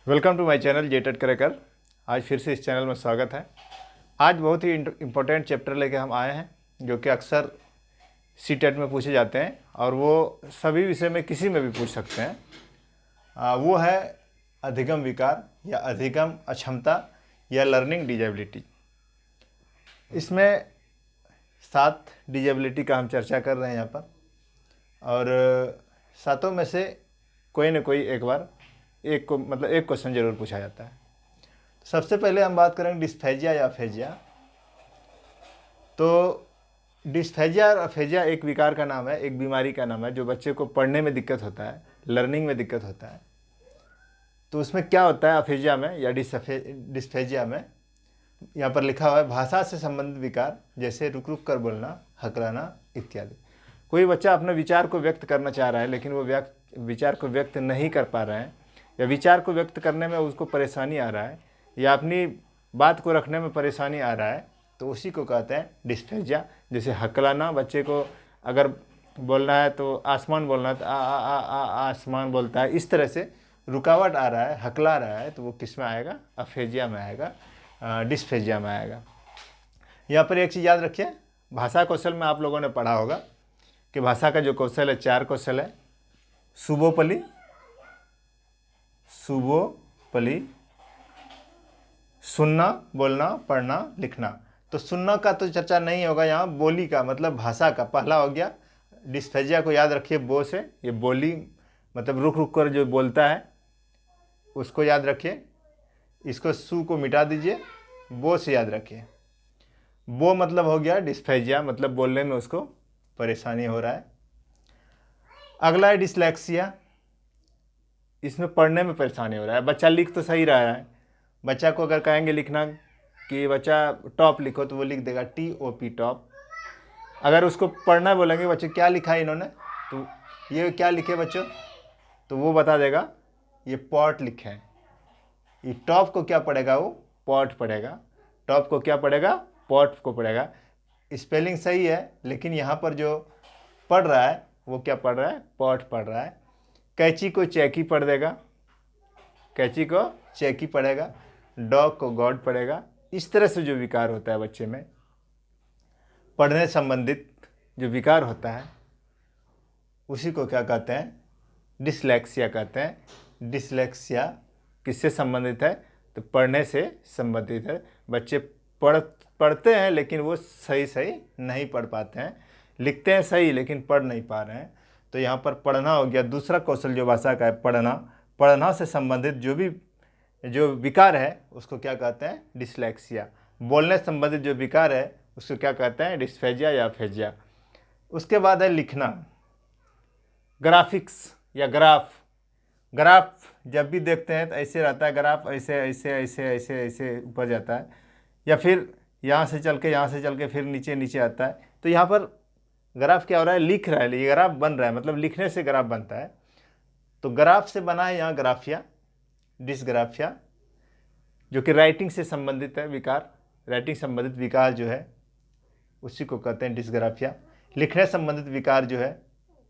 Welcome to my channel जेटेड करेकर। आज फिर से इस चैनल में स्वागत है। आज बहुत ही इम्पोर्टेंट चैप्टर लेके हम आए हैं जो कि अक्सर सीटेट में पूछे जाते हैं और वो सभी विषय में किसी में भी पूछ सकते हैं। वो है अधिगम विकार या अधिगम अक्षमता या लर्निंग डिजेबिलिटी। इसमें 7 डिजेबिलिटी का हम चर्चा कर रहे हैं यहाँ पर, और सातों में से कोई ना कोई एक बार एक क्वेश्चन जरूर पूछा जाता है। सबसे पहले हम बात करेंगे डिस्फेजिया या अफेजिया। तो डिस्फेजिया और अफेजिया एक विकार का नाम है, एक बीमारी का नाम है जो बच्चे को पढ़ने में दिक्कत होता है, लर्निंग में दिक्कत होता है। तो उसमें क्या होता है अफेजिया में या डिस्फेजिया में, यहाँ पर लिखा हुआ है भाषा से संबंधित विकार जैसे रुक रुक कर बोलना, हकलाना इत्यादि। कोई बच्चा अपने विचार को व्यक्त करना चाह रहा है लेकिन वो विचार को व्यक्त नहीं कर पा रहे हैं, या विचार को व्यक्त करने में उसको परेशानी आ रहा है, या अपनी बात को रखने में परेशानी आ रहा है, तो उसी को कहते हैं डिस्फेजिया। जैसे हकलाना, बच्चे को अगर बोलना है तो आसमान बोलना है तो आसमान बोलता है, इस तरह से रुकावट आ रहा है, हकला रहा है, तो वो किस में आएगा? अफेजिया में आएगा, डिस्फेजिया में आएगा। यहाँ पर एक चीज़ याद रखिए, भाषा कौशल में आप लोगों ने पढ़ा होगा कि भाषा का जो कौशल है 4 कौशल है। सुबोपली, सुनना, बोलना, पढ़ना, लिखना। तो सुनना का तो चर्चा नहीं होगा यहाँ, बोली का मतलब भाषा का पहला हो गया। डिस्फेजिया को याद रखिए बो से, ये बोली मतलब रुक रुक कर जो बोलता है उसको याद रखिए। इसको सु को मिटा दीजिए, बो से याद रखिए। बो मतलब हो गया डिस्फेजिया, मतलब बोलने में उसको परेशानी हो रहा है। अगला है डिसलेक्सिया, इसमें पढ़ने में परेशानी हो रहा है। बच्चा लिख तो सही रहा है, बच्चा को अगर कहेंगे लिखना कि बच्चा टॉप लिखो तो वो लिख देगा TOP टॉप। अगर उसको पढ़ना बोलेंगे बच्चे क्या लिखा है इन्होंने, तो ये क्या लिखे बच्चों, तो वो बता देगा ये पॉट लिखे हैं। ये टॉप को क्या पढ़ेगा, वो पॉट पढ़ेगा। टॉप को क्या पढ़ेगा? पॉट को पढ़ेगा। स्पेलिंग सही है लेकिन यहाँ पर जो पढ़ रहा है वो क्या पढ़ रहा है? पॉट पढ़ रहा है। कैंची को चैकी पढ़ देगा, कैंची को चैकी पढ़ेगा। डॉग को गॉड पढ़ेगा। इस तरह से जो विकार होता है बच्चे में, पढ़ने संबंधित जो विकार होता है उसी को क्या कहते हैं? डिसलेक्सिया कहते हैं। डिसलेक्सिया किससे संबंधित है? तो पढ़ने से संबंधित है। बच्चे पढ़ते हैं लेकिन वो सही नहीं पढ़ पाते हैं, लिखते हैं सही लेकिन पढ़ नहीं पा रहे हैं। तो यहाँ पर पढ़ना हो गया दूसरा कौशल जो भाषा का है, पढ़ना। पढ़ना से संबंधित जो विकार है उसको क्या कहते हैं? डिसलेक्सिया। बोलने से संबंधित जो विकार है उसको क्या कहते हैं? डिस्फेजिया या अफेजिया। उसके बाद है लिखना। ग्राफिक्स या ग्राफ जब भी देखते हैं तो ऐसे रहता है, ग्राफ ऐसे ऐसे ऐसे ऐसे ऐसे ऊपर जाता है, या फिर यहाँ से चल के फिर नीचे आता है। तो यहाँ पर ग्राफ क्या हो रहा है? लिख रहा है, ये ग्राफ बन रहा है, मतलब लिखने से ग्राफ बनता है। तो ग्राफ से बना है यहाँ ग्राफिया, डिसग्राफिया, जो कि राइटिंग से संबंधित है विकार। राइटिंग संबंधित विकार जो है उसी को कहते हैं डिसग्राफिया। लिखने संबंधित विकार जो है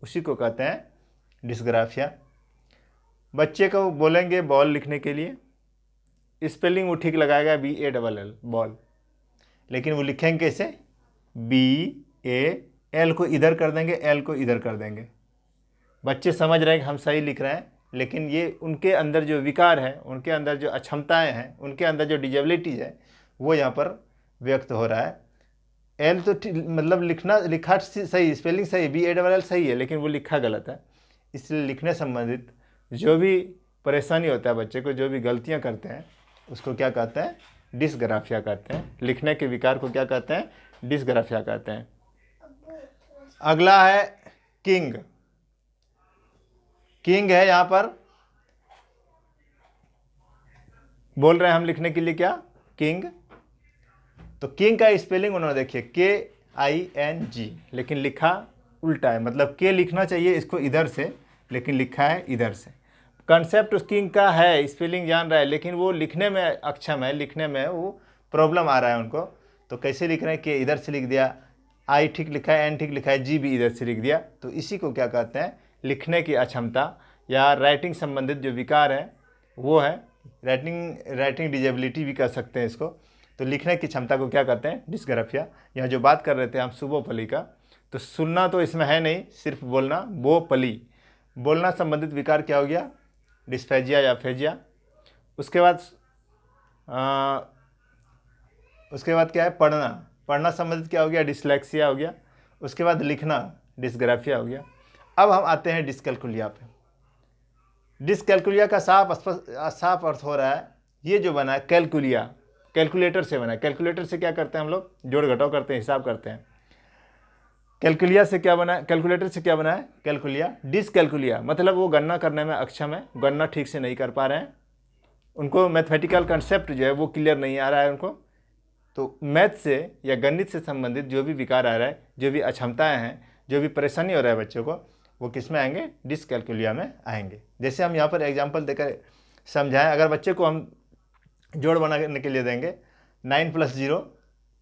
उसी को कहते हैं डिसग्राफिया। बच्चे को बोलेंगे बॉल लिखने के लिए, स्पेलिंग वो ठीक लगाएगा BALL बॉल, लेकिन वो लिखेंगे कैसे? BAL को इधर कर देंगे, L को इधर कर देंगे। बच्चे समझ रहे हैं कि हम सही लिख रहे हैं, लेकिन ये उनके अंदर जो विकार है, उनके अंदर जो अक्षमताएं हैं, उनके अंदर जो डिजेबिलिटीज है वो यहाँ पर व्यक्त हो रहा है। L तो मतलब लिखा सही, स्पेलिंग सही, BALL सही है, लेकिन वो लिखा गलत है। इसलिए लिखने संबंधित जो भी परेशानी होता है बच्चे को, जो भी गलतियाँ करते हैं उसको क्या कहते हैं? डिसग्राफिया कहते हैं। लिखने के विकार को क्या कहते हैं? डिसग्राफिया कहते हैं। अगला है किंग। किंग है यहाँ पर, बोल रहे हैं हम लिखने के लिए क्या? किंग। तो किंग का स्पेलिंग उन्होंने देखिए KING, लेकिन लिखा उल्टा है, मतलब के लिखना चाहिए इसको इधर से, लेकिन लिखा है इधर से। कंसेप्ट उस किंग का है, स्पेलिंग जान रहा है, लेकिन वो लिखने में अक्षम है, लिखने में वो प्रॉब्लम आ रहा है उनको। तो कैसे लिख रहे हैं? कि इधर से लिख दिया, I ठीक लिखा है, N ठीक लिखा है, G भी इधर से लिख दिया। तो इसी को क्या कहते हैं? लिखने की अक्षमता या राइटिंग संबंधित जो विकार है वो है राइटिंग डिजेबिलिटी भी कर सकते हैं इसको। तो लिखने की क्षमता को क्या कहते हैं? डिस्ग्राफिया। यहाँ जो बात कर रहे थे हम सुबोपली का, तो सुनना तो इसमें है नहीं, सिर्फ बोलना। बोपली, बोलना संबंधित विकार क्या हो गया? डिस्फेजिया या फेजिया। उसके बाद क्या है? पढ़ना, पढ़ना संबंधित क्या हो गया? डिसलेक्सिया हो गया। उसके बाद लिखना, डिस्ग्राफिया हो गया। अब हम आते हैं डिसकैल्कुलिया पे। डिसकैल्कुलिया का साफ अर्थ हो रहा है, ये जो बना है कैलकुलिया, कैलकुलेटर से बना है। कैलकुलेटर से क्या करते हैं हम लोग? जोड़ घटाव करते हैं, हिसाब करते हैं। कैलकुलिया से क्या बना है? कैलकुलेटर से क्या बना है? कैलकुलिया। डिसकैल्कुलिया मतलब वो गणना करने में अक्षम है, गणना ठीक से नहीं कर पा रहे हैं, उनको मैथमेटिकल कंसेप्ट जो है वो क्लियर नहीं आ रहा है उनको। तो मैथ से या गणित से संबंधित जो भी विकार आ रहा है, जो भी अक्षमताएं हैं, जो भी परेशानी हो रहा है बच्चों को, वो किस में आएंगे? डिसकैल्कुलिया में आएंगे। जैसे हम यहाँ पर एग्जांपल देकर समझाएं, अगर बच्चे को हम जोड़ बनाने के लिए देंगे 9 + 0,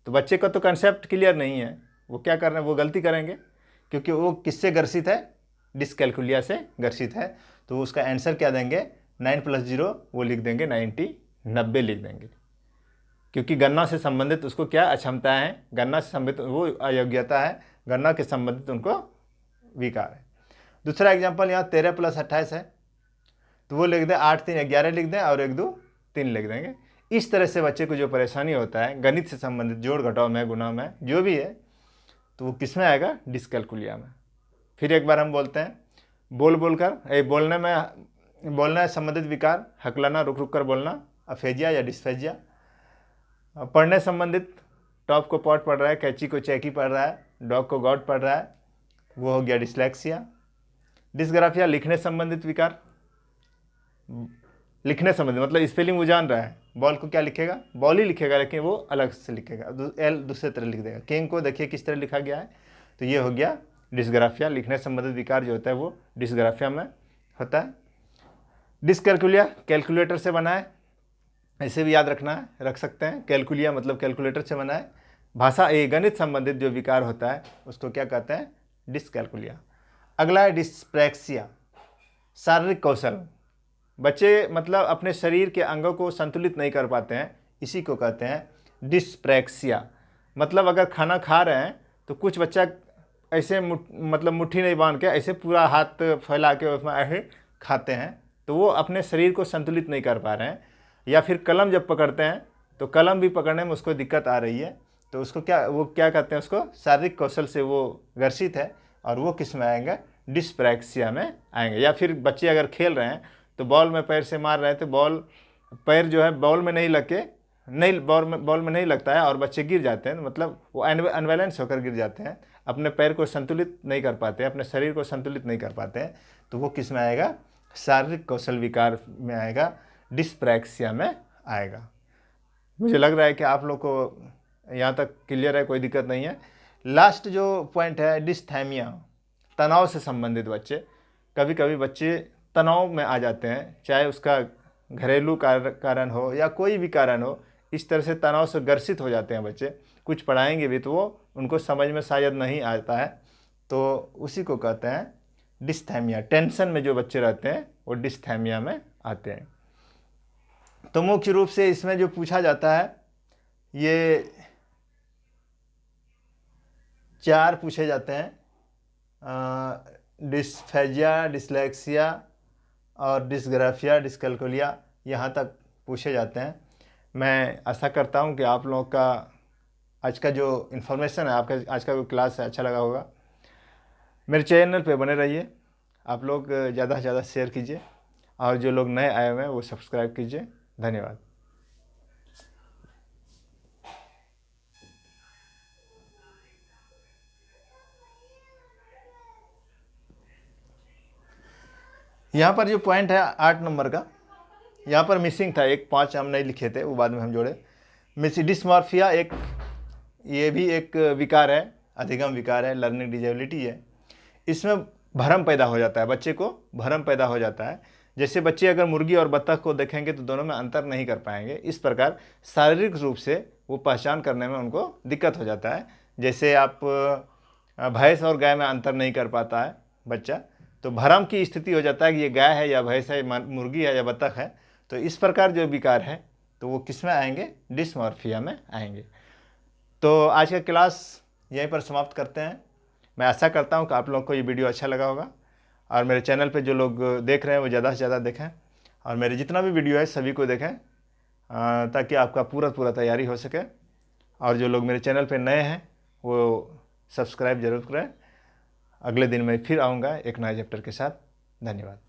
तो बच्चे का तो कंसेप्ट क्लियर नहीं है, वो क्या कर रहे हैं? वो गलती करेंगे, क्योंकि वो किससे ग्रसित है? डिसकैल्कुलिया से ग्रसित है। तो उसका आंसर क्या देंगे? 9 + 0 वो लिख देंगे 90 लिख देंगे, क्योंकि गणना से संबंधित उसको क्या अक्षमताएं हैं, गणना से संबंधित वो अयोग्यता है, गणना के संबंधित उनको विकार है। दूसरा एग्जांपल यहाँ 13 + 28 है, तो वो लिख दें 8 3 11 लिख दें और 1 2 3 लिख देंगे। इस तरह से बच्चे को जो परेशानी होता है गणित से संबंधित, जोड़ घटाव में, गुणा में, जो भी है, तो वो किस में आएगा? डिसकैल्कुलिया में। फिर एक बार हम बोलते हैं, बोलने संबंधित विकार, हकलाना, रुक रुक कर बोलना, अफेजिया या डिस्फेजिया। पढ़ने संबंधित, टॉप को पॉट पढ़ रहा है, कैची को चैकी पढ़ रहा है, डॉग को गॉड पढ़ रहा है, वो हो गया डिसलेक्सिया। डिस्ग्राफिया लिखने संबंधित विकार, लिखने संबंधित मतलब स्पेलिंग वो जान रहा है, बॉल को क्या लिखेगा? बॉल ही लिखेगा, लेकिन वो अलग से लिखेगा, एल दूसरे तरह लिख देगा। किंग को देखिए किस तरह लिखा गया है, तो ये हो गया डिस्ग्राफिया। लिखने संबंधित विकार जो होता है वो डिस्ग्राफिया में होता है। डिसकैल्कुलिया कैलकुलेटर से बना है, ऐसे भी याद रखना है, रख सकते हैं। कैलकुलिया मतलब कैलकुलेटर से बना है। भाषा गणित संबंधित जो विकार होता है उसको क्या कहते हैं? डिसकैल्कुलिया। अगला है डिस्प्रैक्सिया, शारीरिक कौशल। बच्चे मतलब अपने शरीर के अंगों को संतुलित नहीं कर पाते हैं, इसी को कहते हैं डिस्प्रैक्सिया। मतलब अगर खाना खा रहे हैं तो कुछ बच्चा ऐसे मतलब मुट्ठी नहीं बांध के ऐसे पूरा हाथ फैला के उसमें ऐसे खाते हैं, तो वो अपने शरीर को संतुलित नहीं कर पा रहे हैं। या फिर कलम जब पकड़ते हैं तो कलम भी पकड़ने में उसको दिक्कत आ रही है, तो उसको क्या कहते हैं? उसको शारीरिक कौशल से वो ग्रसित है, और वो किस में आएंगे? डिस्प्रैक्सिया में आएंगे। या फिर बच्चे अगर खेल रहे हैं तो बॉल में पैर से मार रहे हैं, तो पैर जो है बॉल में नहीं लग के बॉल में नहीं लगता है और बच्चे गिर जाते हैं, मतलब वो अनबैलेंस होकर गिर जाते हैं, अपने पैर को संतुलित नहीं कर पाते, अपने शरीर को संतुलित नहीं कर पाते हैं, तो वो किस में आएगा? शारीरिक कौशल विकार में आएगा, डिस्प्रैक्सिया में आएगा। मुझे लग रहा है कि आप लोग को यहाँ तक क्लियर है, कोई दिक्कत नहीं है। लास्ट जो पॉइंट है डिस्थैमिया, तनाव से संबंधित बच्चे। कभी कभी बच्चे तनाव में आ जाते हैं, चाहे उसका घरेलू कारण हो या कोई भी कारण हो, इस तरह से तनाव से ग्रसित हो जाते हैं बच्चे। कुछ पढ़ाएंगे भी तो वो उनको समझ में शायद नहीं आता है, तो उसी को कहते हैं डिस्थैमिया। टेंशन में जो बच्चे रहते हैं वो डिस्थैमिया में आते हैं। तो मुख्य रूप से इसमें जो पूछा जाता है ये 4 पूछे जाते हैं, डिस्फेजिया, डिसलेक्सिया और डिस्ग्राफिया, डिसकैल्कुलिया, यहाँ तक पूछे जाते हैं। मैं आशा करता हूँ कि आप लोगों का आज का जो इन्फॉर्मेशन है, आपका आज का जो क्लास है, अच्छा लगा होगा। मेरे चैनल पे बने रहिए, आप लोग ज़्यादा से ज़्यादा शेयर कीजिए, और जो लोग नए आए हुए हैं वो सब्सक्राइब कीजिए। धन्यवाद। यहाँ पर जो पॉइंट है 8 नंबर का, यहाँ पर मिसिंग था एक, 5 हम नहीं लिखे थे, वो बाद में हम जोड़े। डिस्मॉर्फिया ये भी एक विकार है, अधिगम विकार है, लर्निंग डिजेबिलिटी है। इसमें भ्रम पैदा हो जाता है, बच्चे को भ्रम पैदा हो जाता है। जैसे बच्चे अगर मुर्गी और बत्तख को देखेंगे तो दोनों में अंतर नहीं कर पाएंगे। इस प्रकार शारीरिक रूप से वो पहचान करने में उनको दिक्कत हो जाता है। जैसे आप भैंस और गाय में अंतर नहीं कर पाता है बच्चा, तो भ्रम की स्थिति हो जाता है कि ये गाय है या भैंस है, मुर्गी है या बत्तख है। तो इस प्रकार जो विकार है तो वो किस में आएंगे, डिस्मॉर्फिया में आएंगे। तो आज का क्लास यहीं पर समाप्त करते हैं। मैं आशा करता हूँ कि आप लोग को ये वीडियो अच्छा लगा होगा और मेरे चैनल पे जो लोग देख रहे हैं वो ज़्यादा से ज़्यादा देखें और मेरे जितना भी वीडियो है सभी को देखें ताकि आपका पूरा तैयारी हो सके। और जो लोग मेरे चैनल पे नए हैं वो सब्सक्राइब जरूर करें। अगले दिन मैं फिर आऊँगा एक नए चैप्टर के साथ। धन्यवाद।